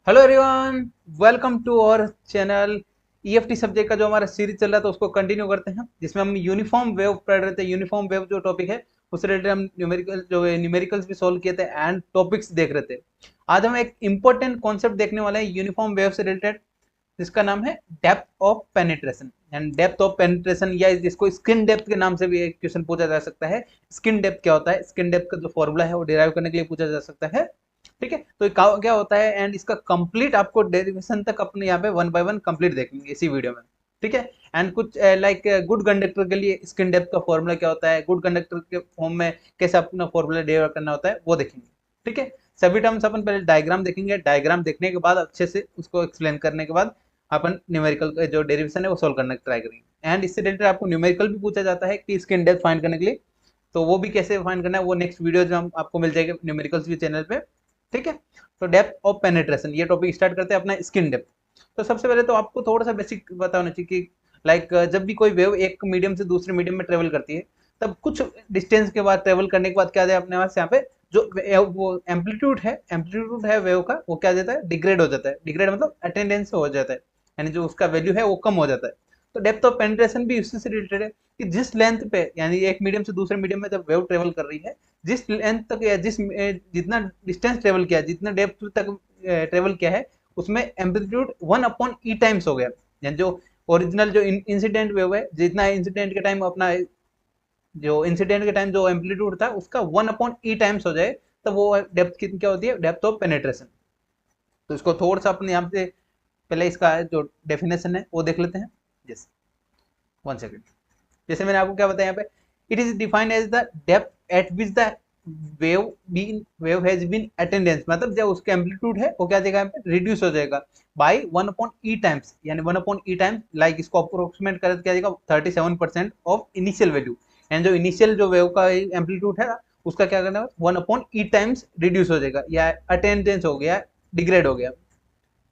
Hello everyone, welcome to our channel. EFT subject का जो हमारा सीरीज चल रहा था उसको कंटिन्यू करते हैं, जिसमें हम यूनिफॉर्म वेव पढ़ रहे थे। यूनिफॉर्म वेव जो टॉपिक है उससे रिलेटेड हम न्यूमेरिकल्स भी सॉल्व किए थे एंड टॉपिक्स देख रहे थे। आज हम एक इंपॉर्टेंट कॉन्सेप्ट देखने वाले हैं यूनिफॉर्म वेव से रिलेटेड, जिसका नाम है depth of penetration. And depth of penetration या जिसको स्किन डेप्थ के नाम से भी एक क्वेश्चन पूछा जा सकता है। स्किन डेप्थ क्या होता है, स्किन डेप्थ का जो फॉर्मूला है वो डिराइव करने के लिए पूछा जा सकता है। ठीक है, तो क्या होता है एंड इसका कंप्लीट आपको डेरिवेशन तक अपने यहाँ पे वन बाय वन कंप्लीट देखेंगे इसी वीडियो में। ठीक है, एंड कुछ लाइक गुड कंडक्टर के लिए स्किन डेप्थ का फॉर्मूला क्या होता है, गुड कंडक्टर के फॉर्म में कैसे अपना फॉर्मूला डिराइव करना होता है वो देखेंगे। ठीक है, सभी टर्म्स अपन पहले डायग्राम देखेंगे, डायग्राम देखने के बाद अच्छे से उसको एक्सप्लेन करने के बाद अपन न्यूमेरिकल का जो डेरिवेशन है वो सोल्व करने की ट्राई करेंगे। एंड इससे रिलेटेड आपको न्यूमेरिकल भी पूछा जाता है कि स्किन डेप्थ फाइंड करने के लिए, तो वो भी कैसे फाइंड करना है वो नेक्स्ट वीडियो जो हम आपको मिल जाएगा न्यूमेरिकल्स भी चैनल पे। ठीक है, तो डेप्थ ऑफ पेनिट्रेशन ये टॉपिक स्टार्ट करते हैं अपना स्किन डेप्थ। तो सबसे पहले तो आपको थोड़ा सा बेसिक पता होना चाहिए कि लाइक जब भी कोई वेव एक मीडियम से दूसरे मीडियम में ट्रेवल करती है, तब कुछ डिस्टेंस के बाद ट्रेवल करने के बाद क्या जाए अपने पास यहाँ पे जो वो एम्पलीट्यूड है वेव का, वो क्या देता है, डिग्रेड हो जाता है। डिग्रेड मतलब अटेंडेंस हो जाता है, यानी जो उसका वैल्यू है वो कम हो जाता है। तो डेप्थ ऑफ पेनिट्रेशन भी उससे से रिलेटेड है कि जिस लेंथ पे, यानी एक मीडियम से दूसरे मीडियम में जब वेव ट्रेवल कर रही है, जिस लेंथ तक या जितना डिस्टेंस ट्रेवल किया, जितना डेप्थ तक ट्रेवल किया है, उसमें एम्पलीट्यूड 1/e टाइम्स हो गया। यानी जो ओरिजिनल जो इंसिडेंट वेव है, जितना इंसिडेंट के टाइम अपना जो इंसिडेंट के टाइम जो एम्पलीट्यूड था उसका 1/e टाइम्स हो जाए, तो वो डेप्थ कितनी क्या होती है, डेप्थ ऑफ पेनिट्रेशन। तो इसको थोड़ा सा अपने यहाँ से पहले इसका जो डेफिनेशन है वो देख लेते हैं। Yes, 1 second. जैसे मैंने आपको क्या बताया यहाँ पे, it is defined as the depth at which the wave has been attendance, मतलब जब उसका एम्पलीट्यूड है वो क्या देगा यहाँ पे, रिड्यूस हो जाएगा बाई 1/e टाइम्स, यानी 1/e टाइम्स। लाइक इसको अप्रोक्सीमेट करें तो क्या देगा, 37% ऑफ इनिशियल वैल्यू। एंड जो इनिशियल जो वेव का एम्पलीट्यूड है ना, उसका क्या करना है, 1/e टाइम्स रिड्यूस हो जाएगा या अटेंडेंस हो गया, डिग्रेड हो गया।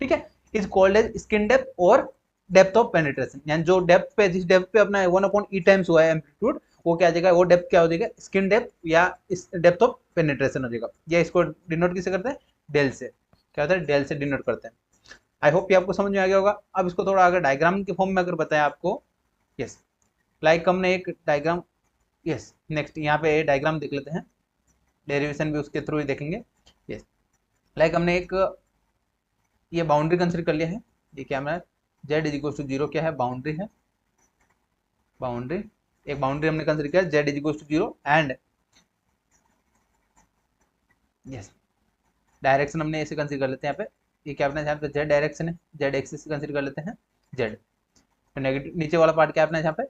ठीक है, is called as skin depth और डेप्थ ऑफ पेनिट्रेशन। यानी जो डेप्थ पे, जिस डेप्थ पे अपना 1/e टाइम्स हुआ है एम्पलीट्यूड, वो क्या आ जाएगा, वो डेप्थ क्या हो जाएगा, स्किन डेप्थ या इस डेप्थ ऑफ पेनिट्रेशन हो जाएगा। या इसको डिनोट किससे करते हैं, डेल से। क्या होता है, डेल से डिनोट करते हैं। आई होप ये आपको समझ में आ गया होगा। अब इसको थोड़ा अगर डायग्राम के फॉर्म में अगर बताएं आपको, यस, लाइक हमने एक डायग्राम, यस, नेक्स्ट यहाँ पे डायग्राम देख लेते हैं, डेरिवेशन भी उसके थ्रू ही देखेंगे। यस, लाइक हमने एक ये बाउंड्री कंसिडर कर लिया है। ये क्या हमारा Z is equal to zero, क्या है, बाउंड्री है, बाउंड्री। एक बाउंड्री हमने कंसिडर किया Z is equal to zero and yes, direction हमने ऐसे कंसिडर कर लेते हैं यहाँ पे। ये क्या अपना यहाँ पे जेड डायरेक्शन है, जेड एक्सिस कंसिडर कर लेते हैं, जेड। तो नेगेटिव नीचे वाला पार्ट क्या अपना यहाँ पे,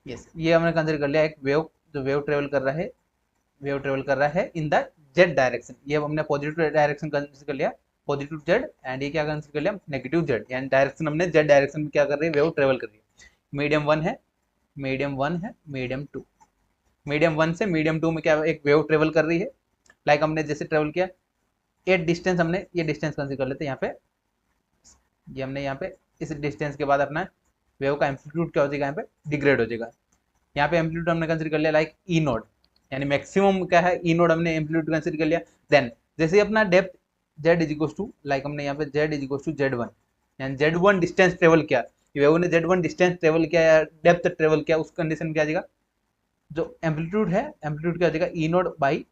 यस, ये हमने कंसिडर कर लिया एक वेव, जो वेव ट्रेवल कर रहा है, वेव ट्रेवल कर रहा है इन द जेड डायरेक्शन। ये हमने पॉजिटिव डायरेक्शन कंसिडर कर लिया, पॉजिटिव जेड। एंड ये क्या कंसिडर कर लिया, नेगेटिव जेड। यानी डायरेक्शन हमने जेड डायरेक्शन में क्या कर रही है, वेव ट्रेवल कर रही है। मीडियम वन है, मीडियम वन है, मीडियम टू। मीडियम वन से मीडियम टू में क्या एक वेव ट्रेवल कर रही है। लाइक हमने जैसे ट्रेवल किया, ये डिस्टेंस, हमने ये डिस्टेंस कंसिडर कर लेते हैं यहाँ पे। ये हमने यहाँ पे इस डिस्टेंस के बाद अपना वेव का एम्पलीट्यूड क्या हो जाएगा, यहाँ पे डिग्रेड हो जाएगा। यहाँ पे एम्पलीट्यूड हमने कंसिडर कर लिया लाइक ई नोड, यानी मैक्सिमम क्या है, ई नोड हमने एम्पलीट्यूड कंसिडर कर लिया। देन जैसे अपना depth Z is equal to, like हमने यहाँ पे Z is equal to Z one, यानी जेड वन डिस्टेंस ट्रेवल किया, वेव ने जेड वन डिस्टेंस ट्रेवल किया या डेप्थ ट्रेवल किया, उस कंडीशन में क्या आ जाएगा, जो एम्पलीट्यूड है, एम्पलीट्यूड क्या हो जाएगा, ई नोड बाई,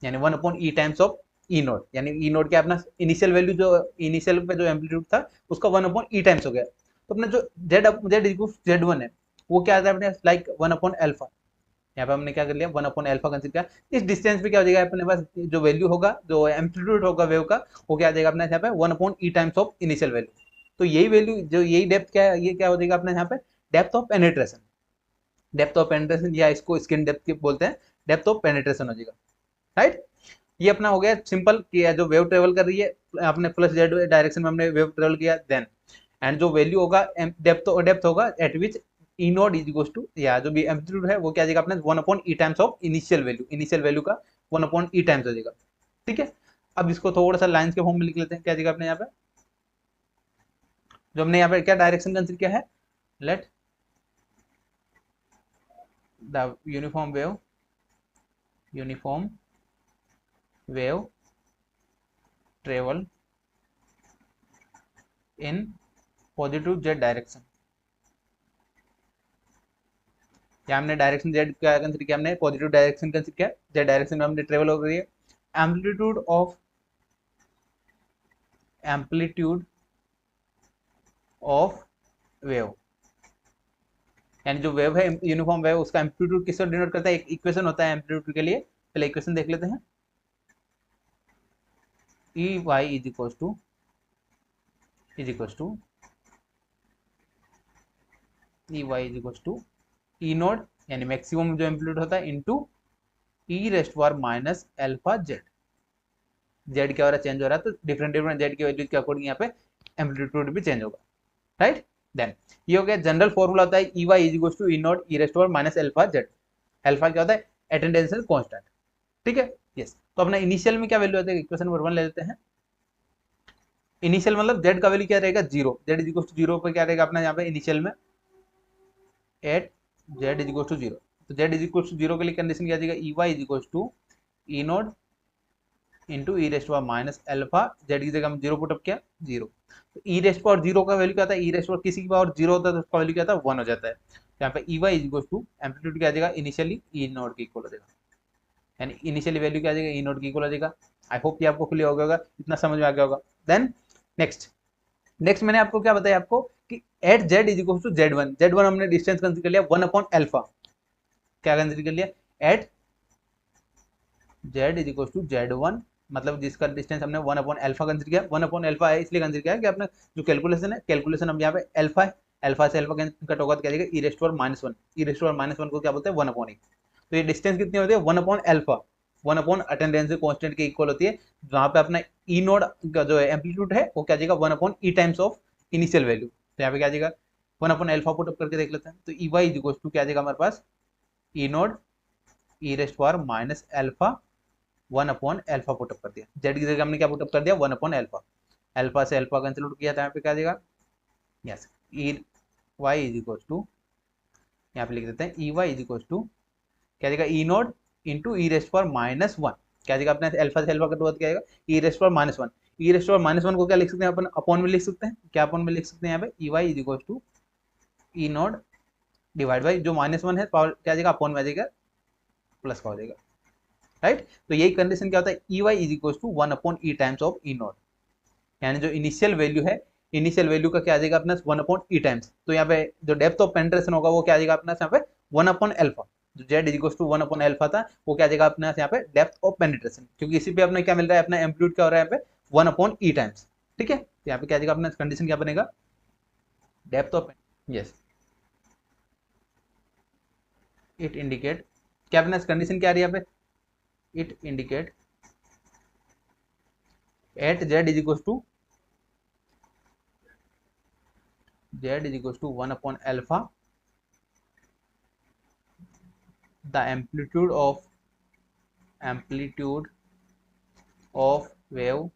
यानी 1/e times of E node. यानी ई नोड क्या अपना इनिशियल वैल्यू, जो इनिशियल पे जो एम्पलीट्यूड था उसका 1/e टाइम्स हो गया। तो अपना जो Z Z equal Z one है, वो क्या आता है अपने लाइक 1/अल्फा। यहाँ पे हमने क्या कर लिया, 1/अल्फा कंसिडर किया। इस डिस्टेंस पे क्या हो जाएगा अपने पास, जो वैल्यू होगा, जो एम्पलीट्यूड होगा वेव का, वो क्या आ जाएगा अपने यहाँ पे 1/e times of initial value. तो यही वैल्यू, जो यही डेप्थ क्या है, ये क्या हो जाएगा अपने यहाँ पे, depth of penetration. Depth of penetration या इसको स्किन डेप्थ बोलते हैं, डेप्थ ऑफ पेनिट्रेशन हो जाएगा। राइट, ये अपना हो गया सिंपल कि जो वेव ट्रेवल कर रही है अपने प्लस जेड डायरेक्शन में हमने वेव ट्रेवल किया। देन एंड जो वैल्यू होगा, डेप्थ डेप्थ होगा at which E node is equal to, या जो भी एम्पलीट्यूड है वो क्या जाएगा अपने 1/e times of initial value, initial value का 1/e टाइम्स हो जाएगा। ठीक है, अब इसको थोड़ा सा लाइंस के फॉर्म में लिख लेते हैं, क्या जाएगा अपने यहाँ पे, जो हमने यहाँ पे क्या डायरेक्शन कंसिडर किया है, let the uniform wave, uniform wave travel in positive Z direction. यहाँ हमने डायरेक्शन जेड क्या कंसिडर किया, हमने पॉजिटिव डायरेक्शन कंसिडर किया, जेड डायरेक्शन में हमने ट्रेवल हो रही है। एम्पलीट्यूड ऑफ वेव, यानी जो वेव है यूनिफॉर्म वेव, उसका एम्पलीट्यूड किससे डिनोट करता है, एक इक्वेशन होता है एम्पलीट्यूड के लिए, पहले इक्वेशन देख लेते हैं। E Y is equal to E Y is equal to E node, यानी मैक्सिमम जो एम्पलीट्यूड होता है, into E rest power minus alpha Z. Z क्या हो रहा है, चेंज हो रहा है, तो डिफरेंट डिफरेंट जेड की वैल्यूज के अकॉर्डिंग यहाँ पे एम्पलीट्यूड भी चेंज होगा, राइट। देन ये हो गया जनरल फॉर्मूला होता है E Y is equal to E naught E rest power minus alpha Z. Alpha क्या होता है, अटेंडेंशियल कांस्टेंट, ठीक है। यस, तो अपना इनिशियल में क्या वैल्यू आता है, इक्वेशन नंबर 1 ले लेते हैं। इनिशियल मतलब जेड का वैल्यू क्या रहेगा, zero, Z is equal to zero पर क्या रहेगा अपना यहाँ पे इनिशियल में, at Z is equal to zero. तो Z is equal to zero के लिए कंडीशन क्या आ जाएगा, E Y is equal to E not into E rest power minus alpha Z की जगह हम जीरो पुटअप किया, जीरो। तो ई रेस्ट पावर जीरो का वैल्यू क्या आता है, ई रेस्ट पावर किसी की पावर जीरो होता है तो उसका वैल्यू क्या आता है, 1 हो जाता है। तो यहाँ पे E Y is equal to amplitude क्या आ जाएगा, इनिशियली ई नॉट के इक्वल हो जाएगा, यानी इनिशियली वैल्यू क्या आ जाएगा, ई नॉट के इक्वल हो जाएगा। आई होप कि आपको क्लियर हो गया होगा, इतना समझ में आ गया होगा। देन नेक्स्ट नेक्स्ट मैंने आपको क्या बताया आपको कि at Z is equal to Z one हमने डिस्टेंस कंसिडर कर लिया 1 अपॉन अल्फा, क्या कंसिडर कर लिया, at Z is equal to Z one, मतलब जिसका डिस्टेंस हमने 1 अपॉन अल्फा कंसिडर किया। 1 अपॉन अल्फा है इसलिए कंसिडर किया कि अपना जो कैलकुलेशन है, कैलकुलेशन हम यहाँ पे अल्फा है, अल्फा से अल्फा कट होगा तो क्या जाएगा, ई rest power minus one, E rest power minus one को क्या बोलते हैं, 1 अपॉन ए। तो ये डिस्टेंस कितनी होती है, 1 upon alpha, 1 upon attendance constant के इक्वल होती है, जहां पे अपना ई नोड का जो एम्पलीट्यूड है वो क्या जाएगा, 1 upon E times of initial value. तो यहाँ पे क्या जाएगा, 1 अपॉन अल्फा पुट अप करके देख लेते हैं। तो E Y is equal to क्या जाएगा हमारे पास, E node E rest power minus alpha 1 upon alpha put up कर दिया, जेड की जगह हमने क्या पुटअप कर दिया, 1 अपॉन अल्फा, अल्फा से अल्फा कैंसिल आउट किया था, यहाँ पे क्या जाएगा, yes, E Y is equal to, यहाँ पे लिख देते हैं E Y is equal to क्या जाएगा, E node into E rest power minus one, क्या जाएगा अपने अल्फा से अल्फा कट क्या आएगा, E rest power minus one. E rest power minus one को क्या लिख सकते हैं अपन, अपॉन में लिख सकते हैं, क्या अपॉन में लिख सकते हैं यहाँ पे, E Y is equal to E node divide by जो माइनस वन है पावर क्या जाएगा, अपॉन में आ जाएगा, प्लस का हो जाएगा, राइट। तो यही कंडीशन क्या होता है, E Y is equal to 1 upon E times of E naught, यानी जो इनिशियल वैल्यू है, इनिशियल वैल्यू का क्या आ जाएगा अपना 1 अपॉन ई टाइम्स। तो यहाँ पे जो डेप्थ ऑफ पेनिट्रेशन होगा वो क्या आ जाएगा अपना यहाँ पे 1 अपॉन अल्फा, जो Z is equal to 1 upon alpha था वो क्या आ जाएगा अपना यहाँ पे डेप्थ ऑफ पेनिट्रेशन, क्योंकि इसी पे अपना क्या मिल रहा है, अपना एम्पलीट्यूड क्या हो रहा है यहाँ पे 1 अपॉन ई टाइम्स, ठीक है। तो यहाँ पे क्या आ जाएगा अपना कंडीशन क्या बनेगा, depth of, yes, it indicate, क्या अपना कंडीशन क्या आ रही है यहाँ पे, it indicate at z is equals to 1 upon alpha the amplitude of wave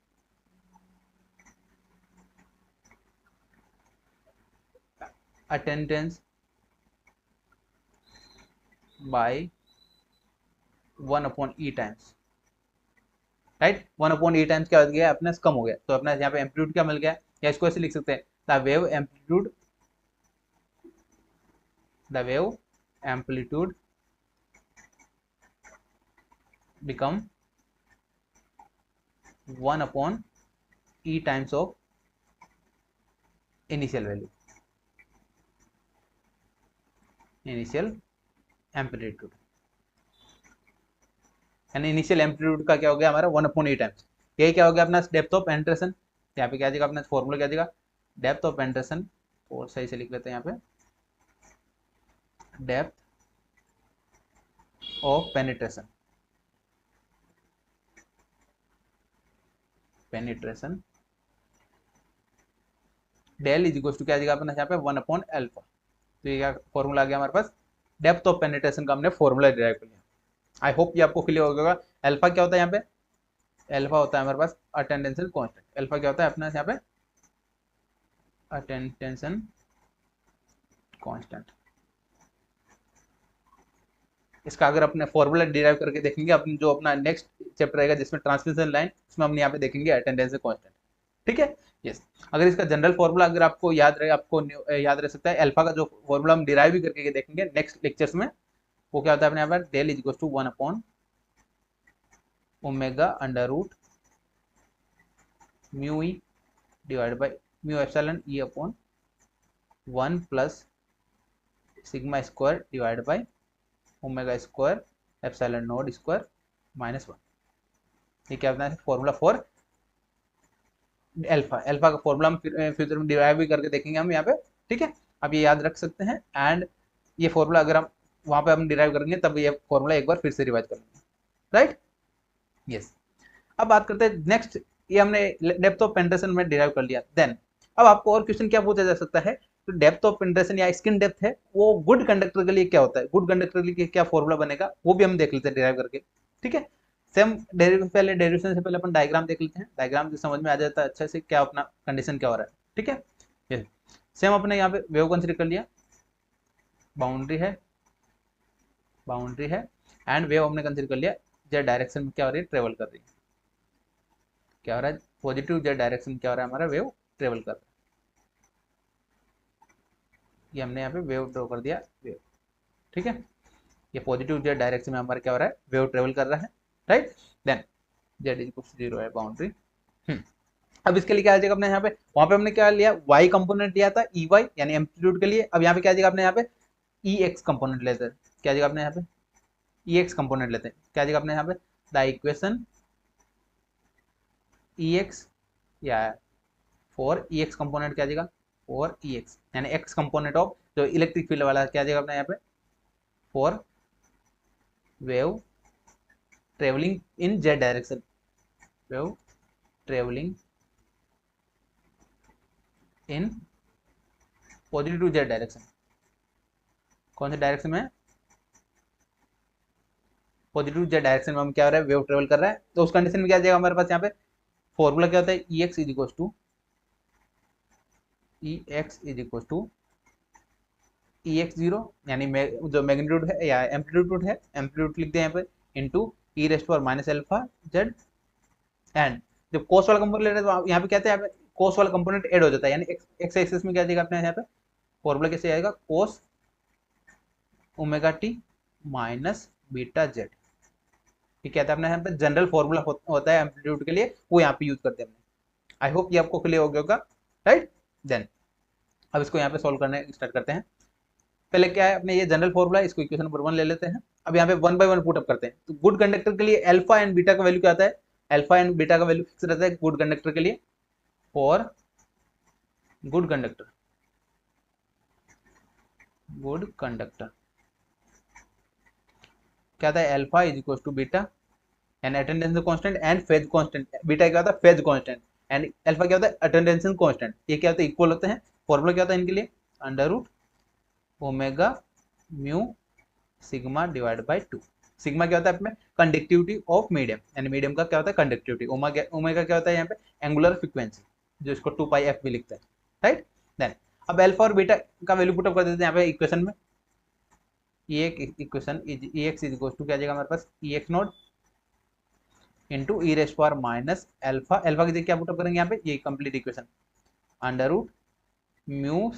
attendance by 1 upon e times, right. 1 upon E times क्या हो गया अपना कम हो गया, तो अपना यहाँ पे एम्पलीट्यूड क्या मिल गया, या इसको ऐसे लिख सकते हैं, the wave amplitude become 1 upon E times of initial value, initial amplitude, यानी इनिशियल एम्पलीट्यूड का क्या हो गया हमारा 1 अपॉन ई टाइम्स। यही क्या हो गया अपना डेप्थ ऑफ पेनिट्रेशन, यहाँ पे क्या जाएगा अपना फॉर्मूला क्या जाएगा, डेप्थ ऑफ पेनिट्रेशन, और सही से लिख लेते हैं यहाँ पे, depth of penetration del is equal to क्या जाएगा अपना यहाँ पे 1 अपॉन अल्फा। तो ये क्या फॉर्मूला आ गया हमारे पास, डेप्थ ऑफ पेनिट्रेशन का हमने फॉर्मूला डिराइव कर लिया। आई होप ये आपको क्लियर हो गया होगा। अल्फा क्या होता है यहाँ पे, अल्फा होता है हमारे पास अटेंडेंशियल कांस्टेंट, अल्फा क्या होता है अपना यहाँ पे, अटेंडेंशियल कांस्टेंट, इसका अगर अपने फॉर्मूला डिराइव करके देखेंगे, अपने जो अपना नेक्स्ट चैप्टर रहेगा जिसमें ट्रांसमिशन लाइन, उसमें हम यहाँ पे देखेंगे अटेंडेंस कांस्टेंट। ठीक है, यस। अगर इसका जनरल फॉर्मूला अगर आपको याद रहे, आपको याद रह सकता है, अल्फा का जो फॉर्मूला हम डिराइव भी करके देखेंगे नेक्स्ट लेक्चर्स में, वो क्या होता है अपने यहाँ पर, del is equal to 1 upon omega under root mu E divide by mu epsilon E upon 1 plus sigma square divide by omega square epsilon naught square -1। ये क्या होता है फॉर्मूला फॉर अल्फा। अल्फा का फॉर्मूला हम future में derive भी करके देखेंगे हम यहाँ पे। ठीक है, आप ये याद रख सकते हैं। एंड ये फॉर्मूला अगर हम वहां पे हम डिराइव करेंगे तब ये फॉर्मूला एक बार फिर से रिवाइज कर लेंगे। Right, yes. अब बात करते हैं नेक्स्ट, ये हमने डेप्थ ऑफ पेनिट्रेशन में डिराइव कर लिया। देन अब आपको और क्वेश्चन क्या पूछा जा सकता है, तो डेप्थ ऑफ पेनिट्रेशन या स्किन डेप्थ है, वो गुड कंडक्टर के लिए क्या होता है, गुड कंडक्टर के लिए क्या फॉर्मूला बनेगा, वो भी हम देख लेते हैं डिराइव करके। ठीक है, सेम पहले डेरिवेशन से पहले अपन डायग्राम देख लेते हैं, डायग्राम से समझ में आ जाता है अच्छे से क्या अपना कंडीशन क्या हो रहा है। ठीक है, सेम अपने यहाँ पे वेव कंसीडर कर लिया, बाउंड्री है, बाउंड्री है, एंड वेव हमने कंसीडर कर लिया जेड डायरेक्शन में क्या हो रही है, ट्रेवल कर रही है। क्या हो रहा है, पॉजिटिव जेड डायरेक्शन क्या हो रहा है, हमारा वेव ट्रेवल कर रहा है। ये हमने यहाँ पे वेव ड्रॉ कर दिया, वेव। ठीक है, ये पॉजिटिव जेड डायरेक्शन में हमारा क्या हो रहा है, वेव ट्रेवल कर रहा है। राइट, देन जेड इज 0 है बाउंड्री। अब इसके लिए क्या आ जाएगा अपने यहाँ पे, वहां पे हमने क्या लिया, वाई कंपोनेंट लिया था, ई वाई यानी एम्पलीट्यूड के लिए। अब यहाँ पे क्या आ जाएगा अपने यहाँ पे, ई एक्स कंपोनेंट लेते हैं। क्या आ जाएगा अपने यहाँ पे, ई एक्स कंपोनेंट लेते हैं। क्या आ जाएगा अपने यहाँ पे, द इक्वेशन ई एक्स या फॉर ई एक्स कंपोनेंट क्या आ जाएगा, फॉर ई एक्स यानी एक्स कंपोनेंट ऑफ जो इलेक्ट्रिक फील्ड वाला क्या आ जाएगा अपने यहाँ पे, for wave travelling in Z direction, wave travelling in positive to Z direction. कौन से डायरेक्शन में, पॉजिटिव जेड डायरेक्शन में हम क्या हो रहा है, वेव ट्रेवल कर रहा है। तो उस कंडीशन में क्या आ जाएगा हमारे पास यहाँ पे, फॉर्मूला क्या होता है, E X is equal to E X zero यानी जो मैग्नीट्यूड है या एम्पलीट्यूड है, एम्पलीट्यूड लिखते हैं यहाँ पे, into E rest power minus alpha Z. And जब कोस वाला कंपोनेंट ले रहे हैं तो यहाँ पे क्या है, कोस वाला कंपोनेंट ऐड हो जाता है, यानी एक्स एक्सिस में क्या जाएगा अपने यहाँ पे, फॉर्मूला कैसे आएगा, कोस omega T minus beta Z. ठीक है, अपने यहाँ पे जनरल फॉर्मूला होता है एम्पलीट्यूड के लिए, वो यहाँ पे यूज करते हैं। आई होप ये आपको क्लियर हो गया होगा। राइट, देन अब इसको यहाँ पे सोल्व करने स्टार्ट करते हैं। पहले क्या है अपने ये जनरल फॉर्मूला, इसको इक्वेशन नंबर 1 ले लेते हैं। अब यहाँ पे 1 बाय 1 पुटअप करते हैं। तो गुड कंडक्टर के लिए अल्फा एंड बीटा का वैल्यू क्या आता है, अल्फा एंड बीटा का वैल्यू फिक्स रहता है गुड कंडक्टर के लिए। For good conductor, good conductor क्या था, alpha is equal to beta and attenuation constant and phase constant. Beta क्या होता है, फेज कांस्टेंट, एंड अल्फा क्या होता है, अटेंडेंस कांस्टेंट। ये क्या होता है, इक्वल होते हैं। फॉर्मूला क्या होता है इनके लिए, under root omega mu sigma divide by 2। Sigma क्या होता है अपने, कंडक्टिविटी ऑफ मीडियम, यानी मीडियम का क्या होता है कंडक्टिविटी। ओमेगा क्या होता है यहाँ पे, एंगुलर फ्रीक्वेंसी, जो इसको 2 पाई एफ भी लिखते हैं। राइट, देन अब अल्फा और बीटा का वैल्यू पुटअप कर देते हैं यहाँ पे इक्वेशन में। ये एक equation E X is equal to क्या आ जाएगा हमारे पास, E X not into E rest power minus alpha. Alpha की जगह क्या पुटअप करेंगे यहाँ पे, ये complete equation, under root mu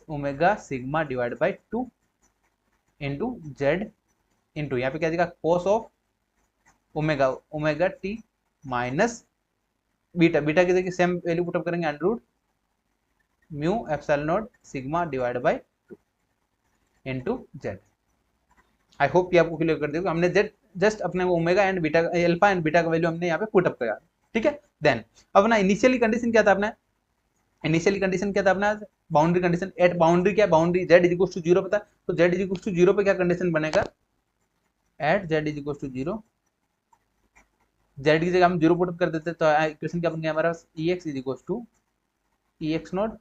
omega sigma divide by 2 into Z into यहाँ पे क्या जाएगा, cos of omega, omega T minus beta. Beta की जगह सेम वैल्यू पुटअप करेंगे, under root mu epsilon naught sigma divide by 2 into Z. I hope कि आपको clear कर देगा। हमने जेड जस्ट अपने omega and beta, alpha and beta का वैल्यू हमने यहाँ पे पुटअप किया। ठीक है, देन अब ना इनिशियली कंडीशन क्या था अपना, इनिशियली कंडीशन क्या था अपना, बाउंड्री कंडीशन। एट बाउंड्री क्या, boundary Z is equal to 0 पता, तो जेड इज इक्वल टू 0 पे क्या कंडीशन बनेगा, at Z is equal to 0, Z की जगह हम 0 पुट कर देते तो इक्वेशन क्या बन गया हमारा, E X is equal to E X not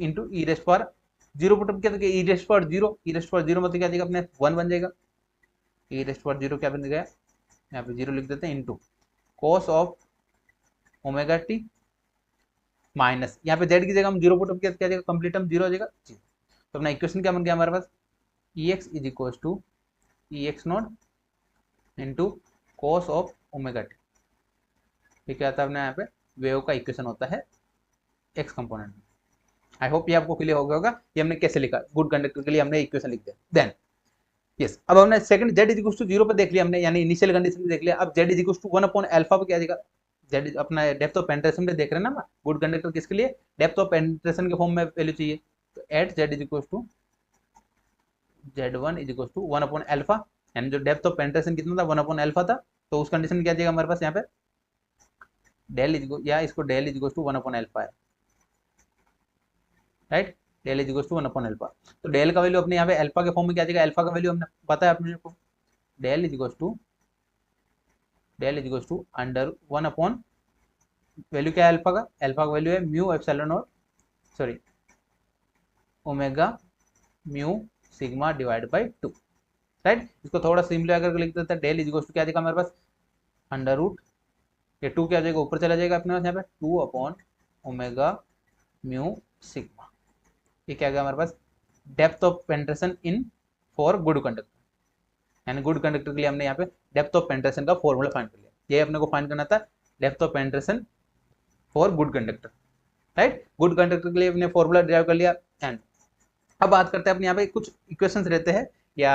into E rest power 0 put up किया तो E rest power 0, E rest power 0 मतलब क्या जाएगा अपने 1 बन जाएगा। ई रेस्ट पावर 0 क्या बन गया, यहाँ पे 0 लिख देते हैं, into cos of omega T minus, यहाँ पे जेड की जगह हम 0 पुटअप किया तो क्या जाएगा, कंप्लीट हम 0 हो जाएगा। तो अपना इक्वेशन क्या बन गया हमारे पास, E X is equal to E X not into cos of omega T. ठीक है, आता है अपने यहाँ पे वेव का इक्वेशन होता है एक्स कंपोनेंट में। आई होप ये आपको क्लियर हो गया होगा ये हमने कैसे लिखा। गुड कंडक्टर के लिए हमने इक्वेशन लिख दिया। देन यस, अब हमने second Z is equal to 0 पे देख लिया हमने, यानी इनिशियल कंडीशन देख लिया। अब Z is equal to 1 upon alpha पे क्या देगा, जेड अपना डेप्थ ऑफ पेनिट्रेशन में देख रहे हैं ना गुड कंडक्टर किसके लिए, डेप्थ ऑफ पेनिट्रेशन के फॉर्म में वैल्यू चाहिए। तो at Z is equal to Z1 is equal to 1 upon alpha, यानी जो डेप्थ ऑफ पेनिट्रेशन कितना था 1 अपॉन अल्फा था। तो उस कंडीशन में क्या जाएगा हमारे पास यहाँ पे डेल इज या इसको del is equal to 1 upon alpha है, right. Del is equal to 1 upon alpha. तो डेल का वैल्यू अपने यहाँ पे अल्फा के फॉर्म में क्या जाएगा, अल्फा का वैल्यू हमने बताया अपने को, del is equal to under 1 upon value क्या है अल्फा का वैल्यू है म्यू एप्सिलॉन और sorry omega mu sigma divide by 2, right. इसको थोड़ा सिंपलीफाई करके लिख देते हैं, डेल इज इक्वल टू क्या देगा हमारे पास अंडर रूट, ये 2 क्या हो जाएगा ऊपर चला जाएगा अपने पास यहाँ पे 2 अपॉन ओमेगा म्यू सिग्मा। ये क्या गया हमारे पास depth of penetration in for good conductor, यानी गुड कंडक्टर के लिए हमने यहाँ पे डेप्थ ऑफ पेनिट्रेशन का फॉर्मूला फाइंड कर लिया। ये अपने को फाइंड करना था depth of penetration for good conductor, right. Good conductor के लिए हमने फॉर्मूला ड्राइव कर लिया। एंड अब बात करते हैं अपने यहाँ पे कुछ इक्वेशंस रहते हैं या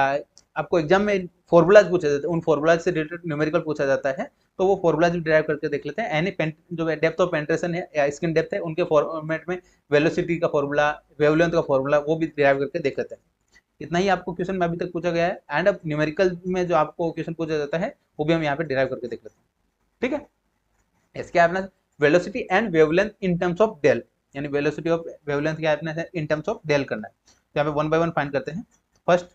आपको एग्जाम में फॉर्मूलाज पूछे जाते हैं, उन फॉर्मूलाज से रिलेटेड न्यूमेरिकल पूछा जाता है, तो वो फॉर्मूलाज भी ड्राइव करके देख लेते हैं। एनी जो डेप्थ ऑफ पेनिट्रेशन है या स्किन डेप्थ है उनके फॉर्मेट में वेलोसिटी का फॉर्मूला, वेवलेंथ का फॉर्मूला वो भी ड्राइव करके देख लेते हैं। इतना ही आपको क्वेश्चन में अभी तक पूछा गया है। एंड अब न्यूमेरिकल में जो आपको क्वेश्चन पूछा जाता है वो भी हम यहाँ पे ड्राइव करके देख लेते हैं, ठीक है। इसके अपना velocity and wavelength in terms of del, यानी वेलोसिटी ऑफ वेवलेंथ क्या अपने इन टर्म्स ऑफ डेल करना है। तो यहाँ पे 1 बाय 1 फाइंड करते हैं। फर्स्ट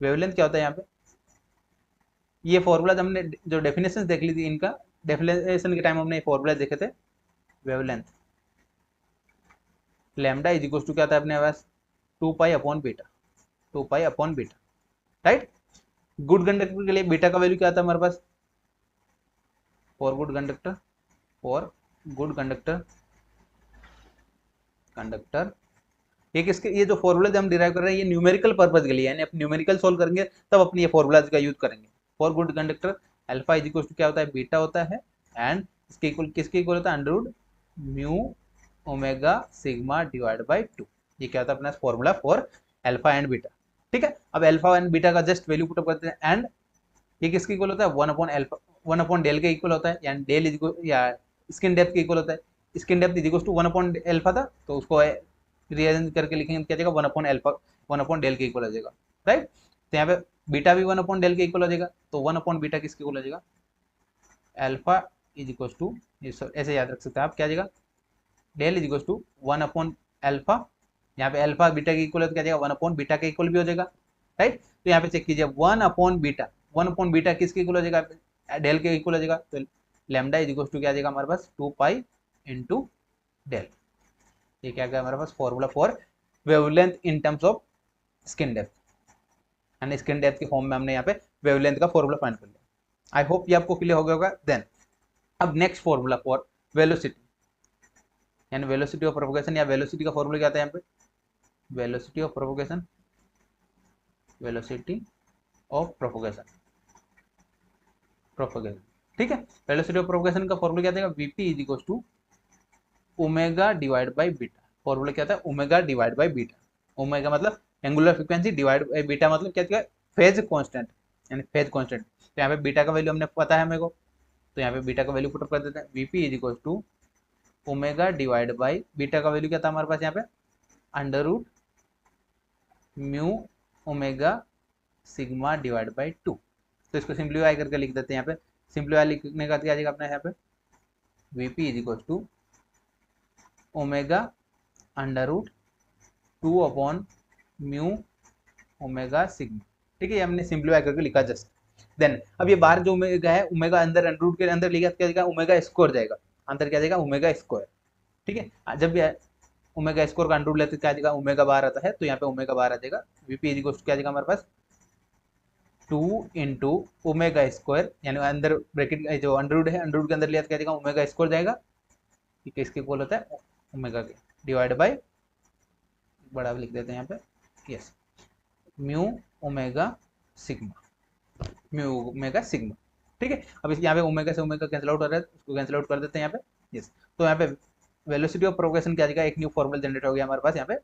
वेवलेंथ क्या होता है, यहाँ पे ये फॉर्मूला हमने जो डेफिनेशन देख ली थी इनका, डेफिनेशन के टाइम हमने ये फॉर्मूला देखे थे। Wavelength lambda is equal to क्या था अपने पास 2 pi upon beta, 2 pi upon beta, right. Good conductor के लिए बीटा का वैल्यू क्या था हमारे पास फॉर गुड कंडक्टर, ये किसके, ये जो फॉर्मूला हम डिराइव कर रहे हैं ये न्यूमेरिकल पर्पज के लिए, यानी आप न्यूमेरिकल सोल्व करेंगे तब अपनी ये फॉर्मूलाज का यूज करेंगे। For good conductor alpha is equal to क्या होता है बीटा होता है, एंड इसके इक्वल किसके इक्वल होता है under root mu omega sigma divide by 2। ये क्या होता है अपना formula for alpha and beta, ठीक है। अब अल्फा एंड बीटा का जस्ट वैल्यू पुट अप करते हैं। एंड ये किसके इक्वल होता है 1 अपॉन अल्फा, 1 अपॉन डेल के इक्वल होता है, यानी डेल इज या स्किन डेप्थ के इक्वल होता है। Skin depth is equal to 1 upon alpha था, तो उसको रीअरेंज करके लिखेंगे क्या जाएगा 1 अपॉन अल्फा, 1 अपॉन डेल के इक्वल हो जाएगा, राइट। तो यहाँ पे बीटा भी 1 अपॉन डेल के इक्वल हो जाएगा, तो 1 अपॉन बीटा किसके इक्वल हो जाएगा अल्फा इज इक्वल टू, ऐसे याद रख सकते हैं आप क्या जाएगा del is equal to 1 upon alpha, यहाँ पे अल्फा बीटा के इक्वल है तो क्या जाएगा 1 अपॉन बीटा के इक्वल भी हो जाएगा, राइट। तो यहाँ पे चेक कीजिए 1 अपॉन बीटा, 1 अपॉन बीटा किसके इक्वल हो जाएगा डेल के इक्वल हो जाएगा, तो लैम्डा इज इक्वल टू क्या आ जाएगा हमारे पास 2 पाई इंटू डेल। ये क्या गया हमारे पास formula for wavelength in terms of skin depth, यानी स्किन डेप्थ के फॉर्म में हमने यहाँ पे वेवलेंथ का फॉर्मूला फाइंड कर लिया। आई होप ये आपको क्लियर हो गया होगा। देन अब नेक्स्ट फॉर्मूला फॉर वेलोसिटी, यानी वेलोसिटी ऑफ प्रोपगेशन या वेलोसिटी का फॉर्मूला क्या आता है यहाँ पे velocity of propagation, velocity of propagation, ठीक है। वेलोसिटी ऑफ प्रोपगेशन का फॉर्मूला क्या था VP is equal to omega divide by beta. Formula क्या था omega divide by beta, omega मतलब angular frequency divide by beta मतलब क्या था फेज कांस्टेंट, यानी फेज कांस्टेंट। तो यहाँ पे बीटा का वैल्यू हमने पता है मेरे को, तो यहाँ पे बीटा का वैल्यू पुट कर देते हैं VP is equal to omega divide by beta का वैल्यू क्या था हमारे पास यहाँ पे under root mu omega sigma divide by 2। तो इसको सिंप्लीफाई करके लिख देते हैं यहाँ पे, सिंप्लीफाई लिखने का क्या आ जाएगा अपना यहाँ पे VP is equal to omega under root 2 upon mu omega sigma, ठीक है। ये हमने सिंप्लीफाई करके लिखा जस्ट। देन अब ये बाहर जो ओमेगा है ओमेगा अंदर अंडर रूट के अंदर लिखा क्या जाएगा ओमेगा स्क्वायर जाएगा, अंदर क्या जाएगा ओमेगा स्क्वायर, ठीक है। जब भी ओमेगा स्क्वायर का अंडर रूट लेते क्या जाएगा ओमेगा बाहर आता है, तो यहाँ पे ओमेगा बाहर आ जाएगा। वीपी इज इक्वल टू क्या जाएगा हमारे पास 2 इंटू ओमेगा स्क्वायर, यानी अंदर ब्रैकेट जो अंडर रूट है अंडर रूट के अंदर लिया तो क्या जाएगा ओमेगा स्क्वायर जाएगा, ठीक है। इसके इक्वल होता है ओमेगा के डिवाइड बाई बड़ा लिख देते हैं यहाँ पे yes mu omega sigma, mu omega sigma. ठीक है, अब इस यहाँ पे ओमेगा से ओमेगा कैंसिल आउट हो रहा है, उसको कैंसिल आउट कर देते हैं यहाँ पे। यस, तो यहाँ पे वेलोसिटी ऑफ प्रोपगेशन क्या आ जाएगा, एक न्यू फॉर्मूला जनरेट हो गया हमारे पास यहाँ पे,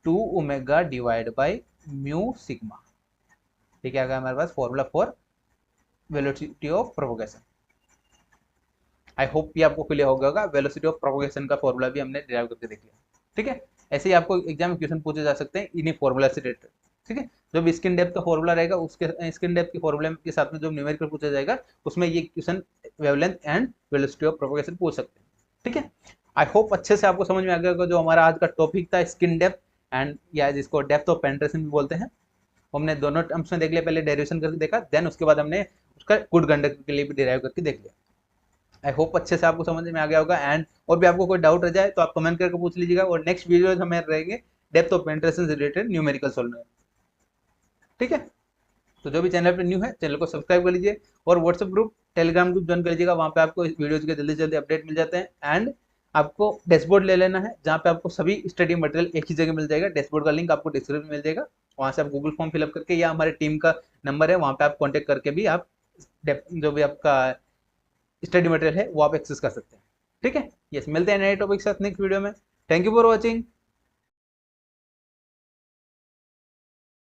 2 omega divide by mu sigma. ठीक है, आ गया हमारे पास formula for velocity of propagation. I hope ये आपको क्लियर हो गया होगा। वेलोसिटी ऑफ प्रोपगेशन का फॉर्मूला भी हमने डिराइव करके देख लिया। ठीक है, ऐसे ही आपको एग्जाम में क्वेश्चन पूछे जा सकते हैं इन्हीं फॉर्मूला से रिलेटेड। ठीक है, जो भी स्किन डेप्थ का फॉर्मूला रहेगा उसके स्किन डेप्थ के फॉर्मूले के साथ में जो न्यूमेरिकल पूछा जाएगा उसमें ये question wavelength and velocity of propagation पूछ सकते हैं। ठीक है, आई होप अच्छे से आपको समझ में आ गया होगा जो हमारा आज का टॉपिक था स्किन डेप्थ एंड या जिसको डेप्थ ऑफ पेनिट्रेशन भी बोलते हैं। हमने दोनों टर्म्स में देख लिया, पहले डेरिवेशन करके देखा, देन उसके बाद हमने उसका गुड कंडक्ट के लिए भी डिराइव करके देख लिया। आई होप अच्छे से आपको समझ में आ गया होगा। एंड और भी आपको कोई डाउट रह जाए तो आप कमेंट करके पूछ लीजिएगा, और नेक्स्ट वीडियो हमें रहेंगे डेप्थ ऑफ पेनिट्रेशन से रिलेटेड न्यूमेरिकल सॉल्व। ठीक है, तो जो भी चैनल पे न्यू है चैनल को सब्सक्राइब कर लीजिए, और WhatsApp group Telegram group join कर लीजिएगा, वहाँ पे आपको इस वीडियोज के जल्दी से जल्दी अपडेट मिल जाते हैं। एंड आपको डैशबोर्ड ले लेना है जहाँ पे आपको सभी स्टडी मटेरियल एक ही जगह मिल जाएगा। डैशबोर्ड का लिंक आपको डिस्क्रिप्शन में मिल जाएगा, वहाँ से आप गूगल फॉर्म फिलअप करके या हमारे टीम का नंबर है वहाँ पे आप कॉन्टेक्ट करके भी आप जो भी आपका स्टडी मटेरियल है वो आप एक्सेस कर सकते हैं। ठीक है, यस, मिलते हैं नए टॉपिक के साथ नेक्स्ट वीडियो में। Thank you for watching.